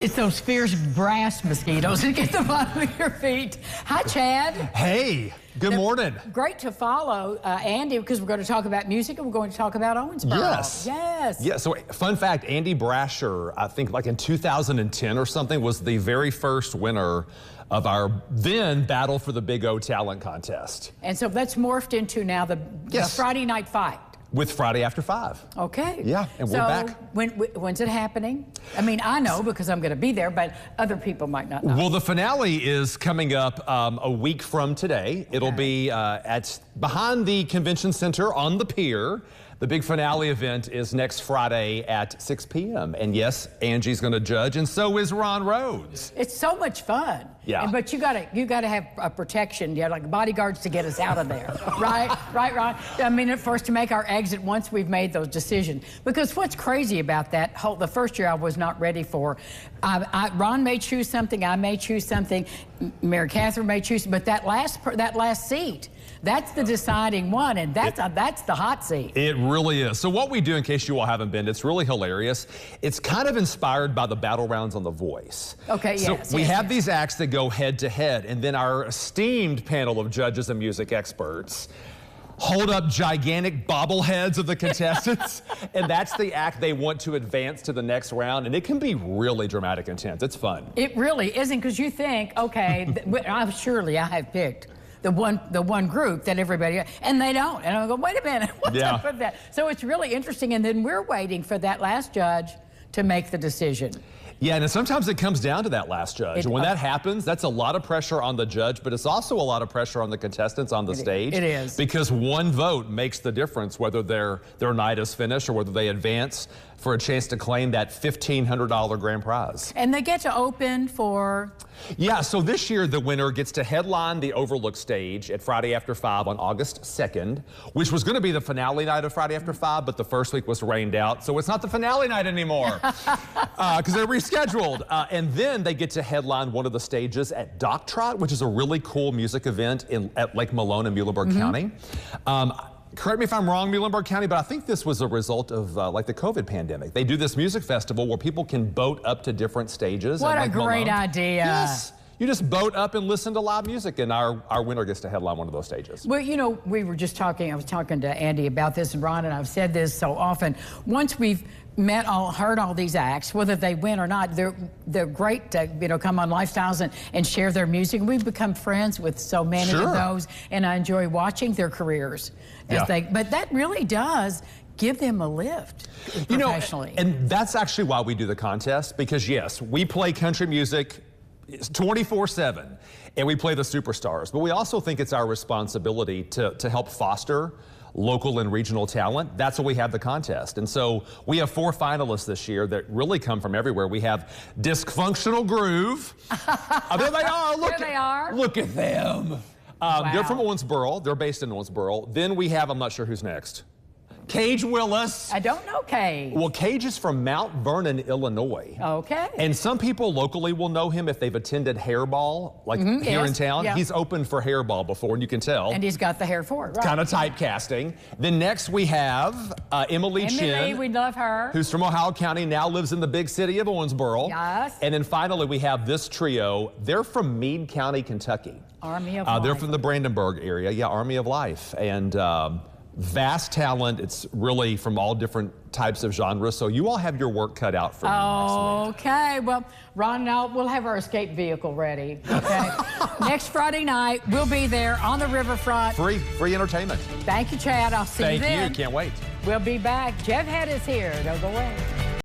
It's those fierce brass mosquitoes that get the bottom of your feet. Hi, Chad. Hey, good morning. Great to follow Andy, because we're going to talk about music and we're going to talk about Owensboro. Yes. Yes. Yeah, so fun fact, Andy Brasher, I think like in 2010 or something, was the very first winner of our then Battle for the Big O talent contest. And so that's morphed into now the Friday night fight. With Friday After 5. Okay. Yeah, and we're back. When's it happening? I mean, I know because I'm going to be there, but other people might not know. Well, the finale is coming up a week from today. Okay. It'll be behind the convention center on the pier. The big finale event is next Friday at 6 p.m. And yes, Angie's going to judge, and so is Ron Rhodes. It's so much fun. Yeah. But you gotta have a protection, like bodyguards to get us out of there, right? Right, Ron? I mean, for us to make our exit once we've made those decisions. Because what's crazy about that the first year I was not ready for. Ron may choose something, I may choose something, Mary Catherine may choose, but that last seat. That's the deciding one, and that's the hot seat. It really is. So what we do, in case you all haven't been, it's really hilarious. It's kind of inspired by the battle rounds on The Voice. Okay, yes. So we have these acts that go head to head, and then our esteemed panel of judges and music experts hold up gigantic bobbleheads of the contestants, and that's the act they want to advance to the next round, and it can be really dramatic and intense. It's fun. It really isn't, because you think, okay, surely I have picked the one group that everybody, and they don't. And I go, wait a minute, what's up with that? So it's really interesting, and then we're waiting for that last judge to make the decision. Yeah, and sometimes it comes down to that last judge. And when that happens, that's a lot of pressure on the judge, but it's also a lot of pressure on the contestants on the stage. It is. Because one vote makes the difference whether their night is finished or whether they advance for a chance to claim that $1,500 grand prize. And they get to open for... Yeah, so this year the winner gets to headline the Overlook stage at Friday After 5 on August 2nd, which was going to be the finale night of Friday After 5, but the first week was rained out, so it's not the finale night anymore because they're rescheduled. And then they get to headline one of the stages at Dock Trot, which is a really cool music event at Lake Malone in Muhlenberg County. Correct me if I'm wrong, Muhlenberg County, but I think this was a result of like the COVID pandemic. They do this music festival where people can boat up to different stages. What a great idea. Yes. You just boat up and listen to live music, and our winner gets to headline one of those stages. Well, you know, I was talking to Andy about this, and Ron, and I've said this so often. Once we've heard all these acts, whether they win or not, they're great to come on Lifestyles and share their music. We've become friends with so many of those, and I enjoy watching their careers. But that really does give them a lift professionally. And that's actually why we do the contest, because yes, we play country music 24/7, and we play the superstars, but we also think it's our responsibility to help foster local and regional talent. That's why we have the contest. And so we have 4 finalists this year that really come from everywhere. We have Dysfunctional Groove. There they are. Look, there they are. Look at them. Wow. They're from Owensboro. They're based in Owensboro. Then we have, I'm not sure who's next, Cage Willis. I don't know Cage. Well, Cage is from Mount Vernon, Illinois. Okay. And some people locally will know him if they've attended Hairball, like here in town. Yeah. He's opened for Hairball before, and you can tell. And he's got the hair for it, right? Kind of typecasting. Then next we have Emily Chin. We love her. Who's from Ohio County, now lives in the big city of Owensboro. Yes. And then finally we have this trio. They're from Meade County, Kentucky. Army of Life. They're from the Brandenburg area. Yeah, Army of Life. And vast talent. It's really from all different types of genres. So you all have your work cut out for next week. Okay. Well, Ron and we'll have our escape vehicle ready. Okay. Next Friday night, we'll be there on the riverfront. Free entertainment. Thank you, Chad. I'll see you then. Thank you. Can't wait. We'll be back. Jeff Head is here. Don't go away.